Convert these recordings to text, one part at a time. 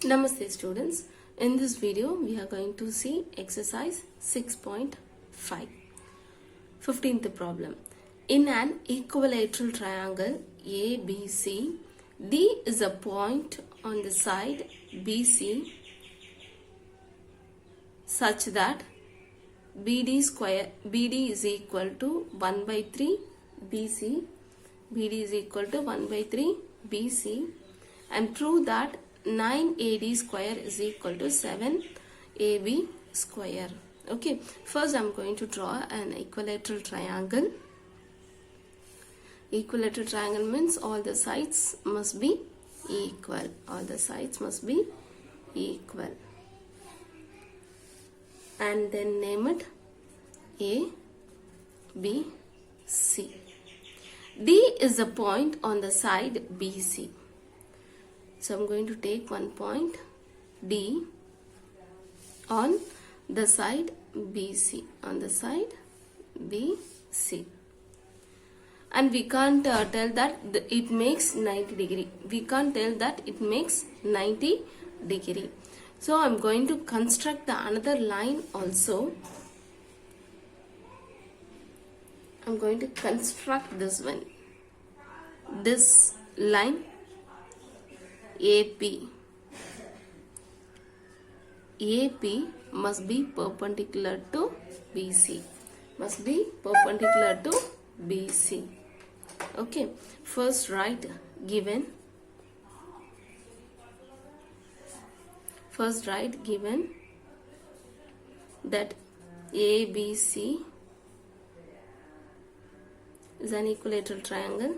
Namaste students. In this video we are going to see exercise 6.5. 15th problem. In an equilateral triangle ABC, D is a point on the side BC such that BD is equal to 1 by 3 BC. BD is equal to 1 by 3 BC, and prove that 9AD square is equal to 7AB square. Okay, first I'm going to draw an equilateral triangle. Equilateral triangle means all the sides must be equal. All the sides must be equal. And then name it A, B, C. D is a point on the side BC. So I'm going to take one point D on the side BC. On the side BC. And we can't tell that it makes 90 degree. We can't tell that it makes 90 degree. So I'm going to construct the another line also. I'm going to construct this one. This line AP. AP must be perpendicular to BC. Must be perpendicular to BC. Okay. First write given. First write given that ABC is an equilateral triangle.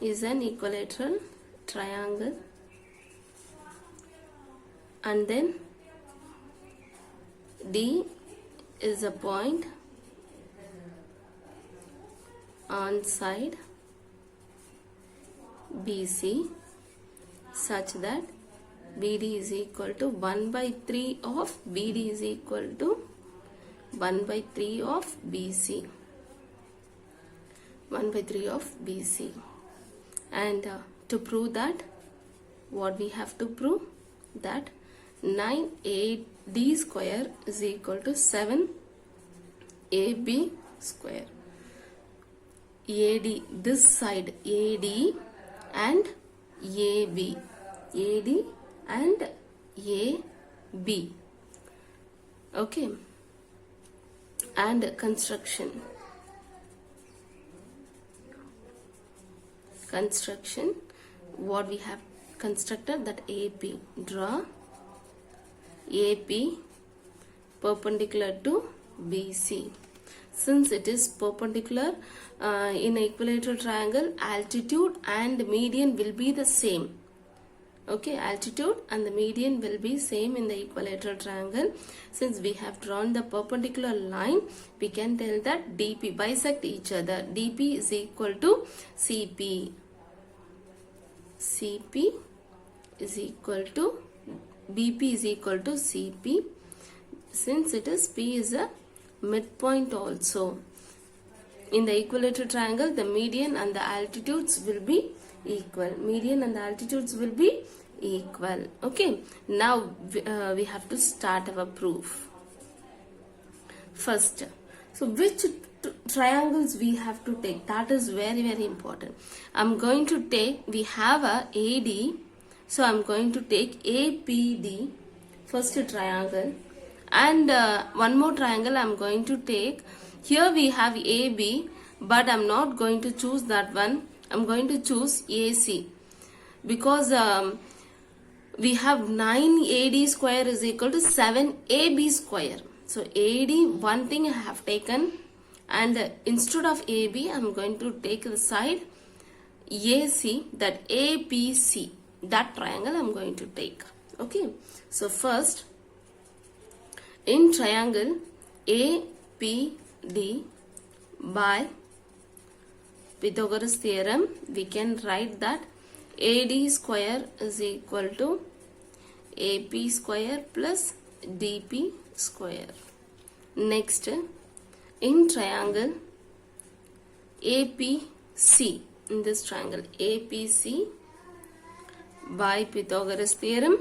Is an equilateral triangle, and then D is a point on side BC such that BD is equal to 1 by 3 of BD is equal to 1 by 3 of BC. 1 by 3 of BC. And to prove that, what we have to prove? That 9AD square is equal to 7AB square. AD, this side AD and AB. AD and AB. Okay. And construction. Construction, what we have constructed, that AP. Draw AP perpendicular to BC. Since it is perpendicular in equilateral triangle, altitude and median will be the same. Okay, altitude and the median will be same in the equilateral triangle. Since we have drawn the perpendicular line, we can tell that DP bisect each other. DP is equal to CP. CP is equal to BP is equal to CP. Since it is P is a midpoint also. In the equilateral triangle, the median and the altitudes will be equal. Median and the altitudes will be equal. Okay. Now we have to start our proof. First, so which triangles we have to take? That is very, very important. I'm going to take, we have a AD. So I'm going to take APD, first triangle. And one more triangle I'm going to take. Here we have AB, but I'm not going to choose that one. I'm going to choose AC. Because we have 9AD square is equal to 7AB square. So AD, one thing I have taken, and instead of AB, I'm going to take the side AC, that APC. That triangle I'm going to take. Okay. So first, in triangle APD, by Pythagoras theorem, we can write that AD square is equal to AP square plus DP square. Next, in triangle APC, in this triangle APC by Pythagoras theorem,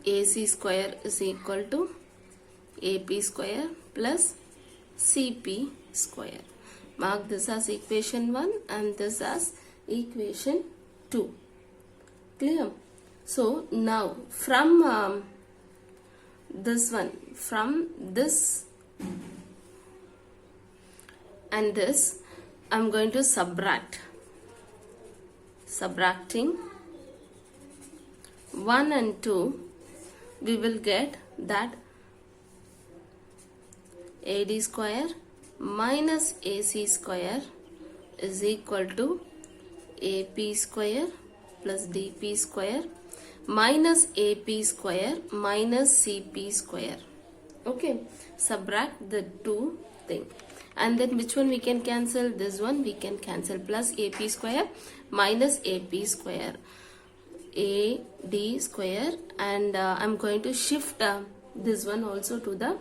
AC square is equal to AP square plus CP square. Mark this as equation 1 and this as equation 2. Clear? So now from this one, from this and this, I'm going to subtracting 1 and 2, we will get that AD square minus AC square is equal to AP square plus DP square minus AP square minus CP square. Okay, subtract the two thing, and then which one we can cancel? This one we can cancel, plus AP square minus AP square, AD square, and I'm going to shift this one also to the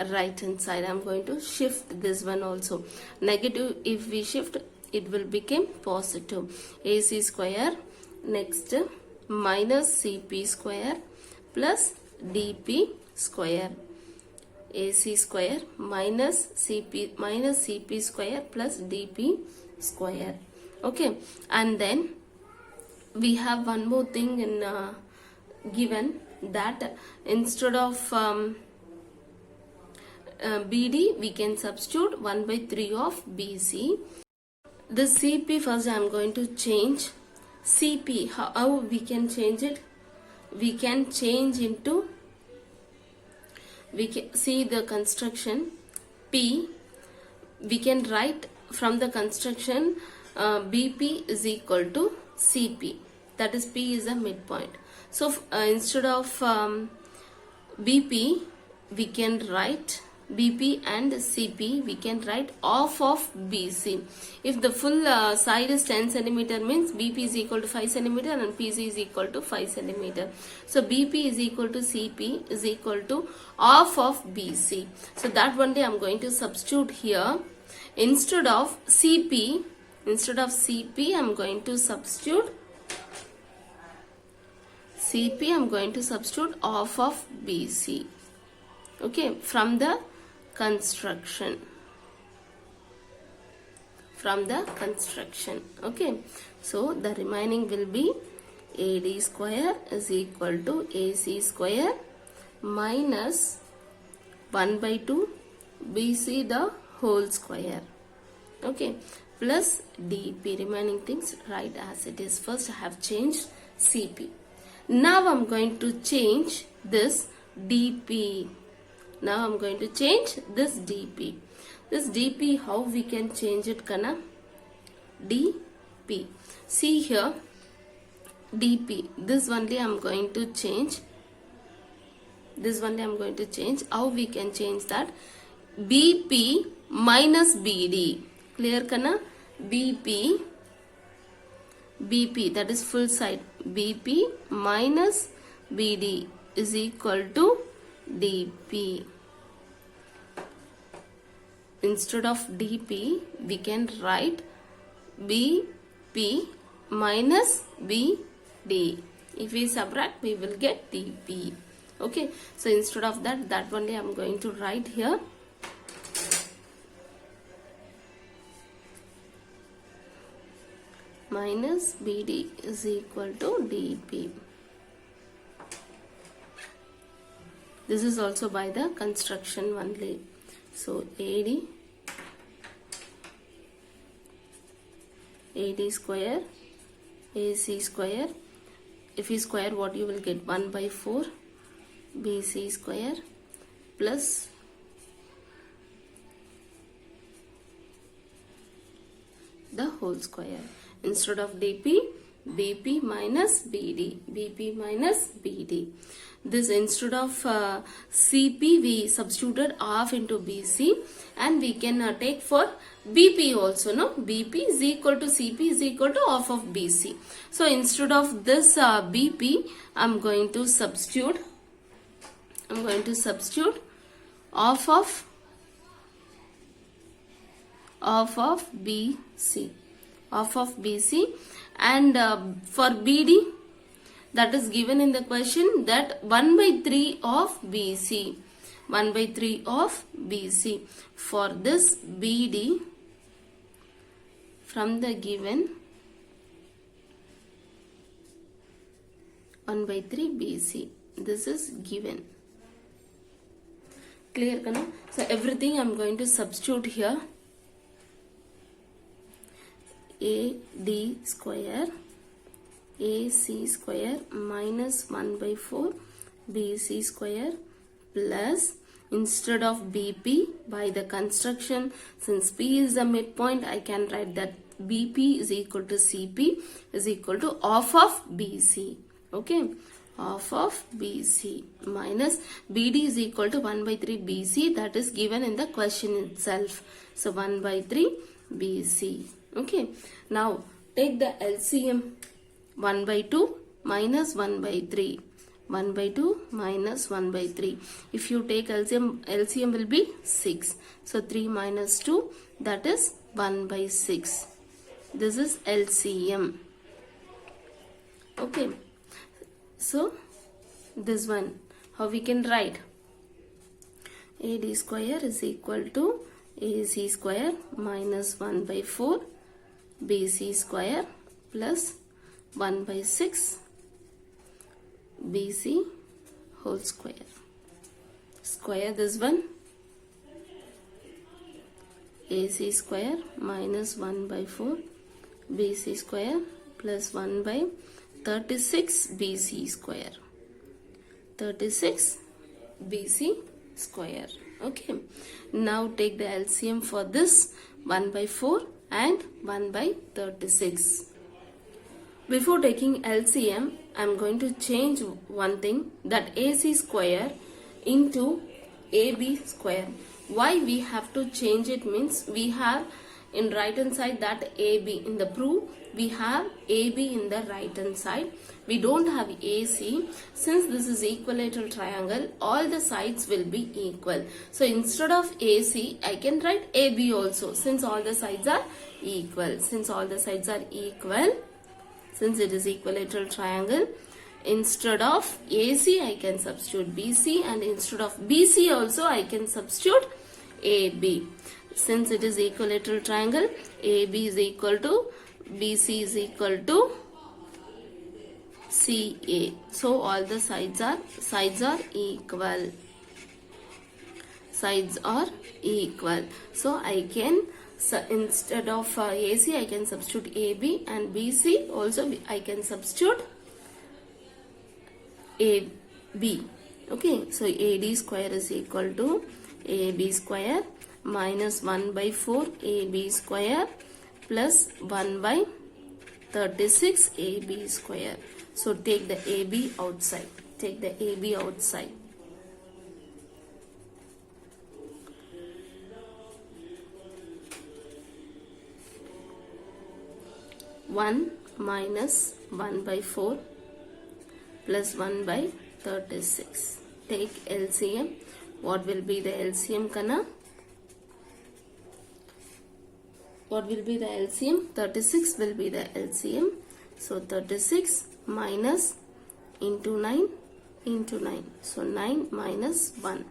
right hand side. I'm going to shift this one also. Negative, if we shift, it will become positive. AC square, next minus CP square plus DP square. AC square minus CP square plus DP square. Okay, and then we have one more thing in given, that instead of BD, we can substitute 1 by 3 of BC. The CP first I am going to change. CP, how we can change it? We can change into, we can see the construction P, we can write from the construction BP is equal to CP, that is P is a midpoint. So instead of BP, we can write BP and CP, we can write half of BC. If the full side is 10 centimeter, means BP is equal to 5 centimeter and PC is equal to 5 centimeter. So BP is equal to CP is equal to half of BC. So that one day I'm going to substitute here. Instead of CP, I'm going to substitute half of BC. Okay, from the construction. Okay, so the remaining will be AD square is equal to AC square minus 1 by 2 BC the whole square. Okay, plus DP. Remaining things right as it is. First I have changed CP. Now I'm going to change this DP. Now I'm going to change this DP. This DP, how we can change it, Kana? DP. See here, DP. This only I'm going to change. How we can change that? BP minus BD. Clear, Kana? BP, that is full side. BP minus BD is equal to DP. Instead of DP, we can write BP minus BD. If we subtract, we will get DP. Okay, so instead of that only I'm going to write here. Minus BD is equal to DP. This is also by the construction only. So AD square, AC square. If you square, what you will get? 1 by 4 BC square plus the whole square. Instead of DP, BP minus BD. BP minus BD. This instead of CP, we substituted half into BC, and we can take for BP also. No, BP is equal to CP is equal to half of BC. So instead of this BP, I'm going to substitute half of half of BC. Half of BC. And for BD, that is given in the question, that 1 by 3 of BC. 1 by 3 of BC. For this BD, from the given 1 by 3 BC. This is given. Clear, Kana? So everything I am going to substitute here. AD square AC square minus 1 by 4 BC square plus, instead of BP, by the construction, since P is the midpoint, I can write that BP is equal to CP is equal to half of BC. Okay, half of BC minus BD is equal to 1 by 3 BC, that is given in the question itself. So 1 by 3 BC. Okay, now take the LCM. 1 by 2 minus 1 by 3. 1 by 2 minus 1 by 3. If you take LCM will be 6. So 3 minus 2, that is 1 by 6. This is LCM. Okay. So this one, how we can write? AD square is equal to AC square minus 1 by 4 BC square plus 1 by 6 BC whole square. Square this one. AC square minus 1 by 4 BC square plus 1 by 36 BC square. 36 BC square. Okay. Now take the LCM for this, 1 by 4 and 1 by 36. Before taking LCM, I am going to change one thing, that AC square into AB square. Why we have to change it means, we have in right hand side that AB. In the proof, we have AB in the right hand side. We don't have AC. Since this is equilateral triangle, all the sides will be equal. So instead of AC, I can write AB also, since all the sides are equal. Since all the sides are equal, since it is equilateral triangle, instead of AC I can substitute BC, and instead of BC also I can substitute AB. Since it is equilateral triangle, AB is equal to BC is equal to CA. So all the sides are equal. Sides are equal. So I can, instead of AC I can substitute AB, and BC also I can substitute AB. Okay, so AD square is equal to AB square minus 1 by 4 AB square plus 1 by 36 AB square. So take the AB outside. Take the AB outside. One minus 1 by 4 plus 1 by 36. Take LCM. What will be the LCM, Kana? What will be the LCM? 36 will be the LCM. So 36 minus into 9 into 9. So 9 minus 1.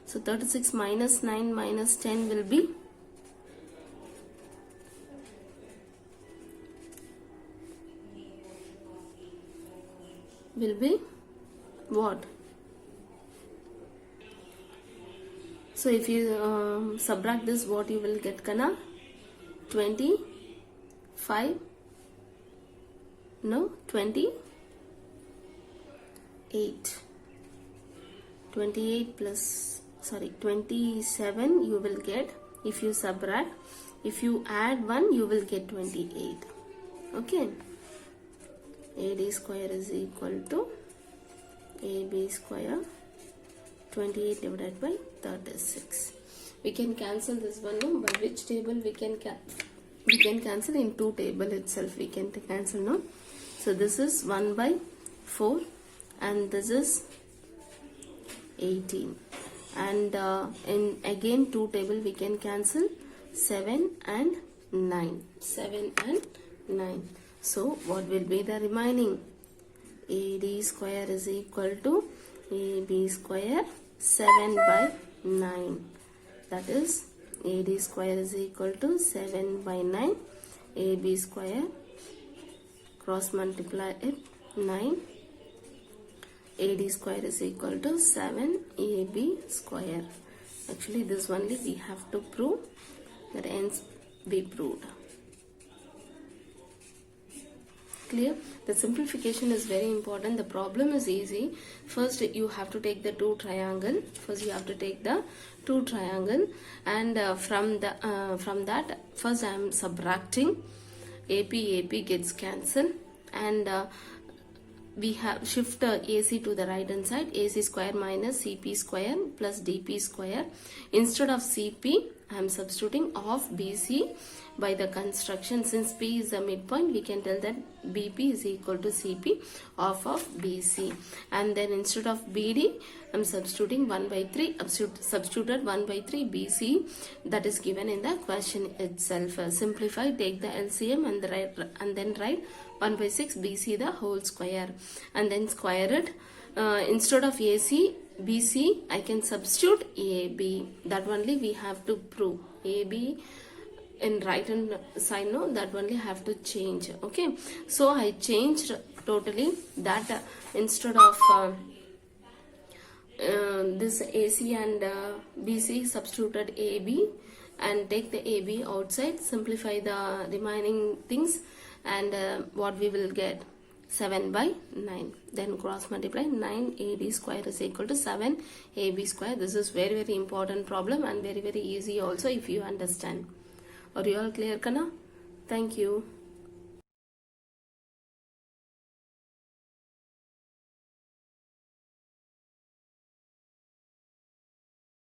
So 36 minus 9 minus 10 will be what? So if you subtract this, what you will get, Kana? 25? No, 28. 28 plus, 27 you will get. If you subtract, if you add 1, you will get 28. Okay. AD square is equal to AB square 28 divided by 36. We can cancel this one, no? By which table we can cancel? In 2 table itself we can cancel, no? So this is 1 by 4 and this is 18. And in again 2 table we can cancel. 7 and 9. 7 and 9. So what will be the remaining? AD square is equal to AB square 7 by 9. That is AD square is equal to 7 by 9. AB square, cross multiply it, 9. AD square is equal to 7 AB square. Actually this only we have to prove, that ends be proved. Clear? The simplification is very important. The problem is easy. First you have to take the two triangle. And from that first I am subtracting. AP gets cancelled, and we have shift AC to the right hand side. AC square minus CP square plus DP square. Instead of CP, I am substituting of BC by the construction. Since P is the midpoint, we can tell that BP is equal to CP of BC. And then instead of BD, I am substituting 1 by 3, substituted 1 by 3 BC, that is given in the question itself. Simplify, take the LCM and then write 1 by 6 BC the whole square, and then square it. Instead of AC, BC, I can substitute AB. That only we have to prove. AB in right hand side, no, that only have to change. Okay, so I changed totally that instead of this AC and BC, substituted AB, and take the AB outside, simplify the remaining things, and what we will get? 7 by 9. Then cross multiply, 9 AD square is equal to 7 AB square. This is very important problem, and very easy also if you understand. Are you all clear, Kana? Thank you.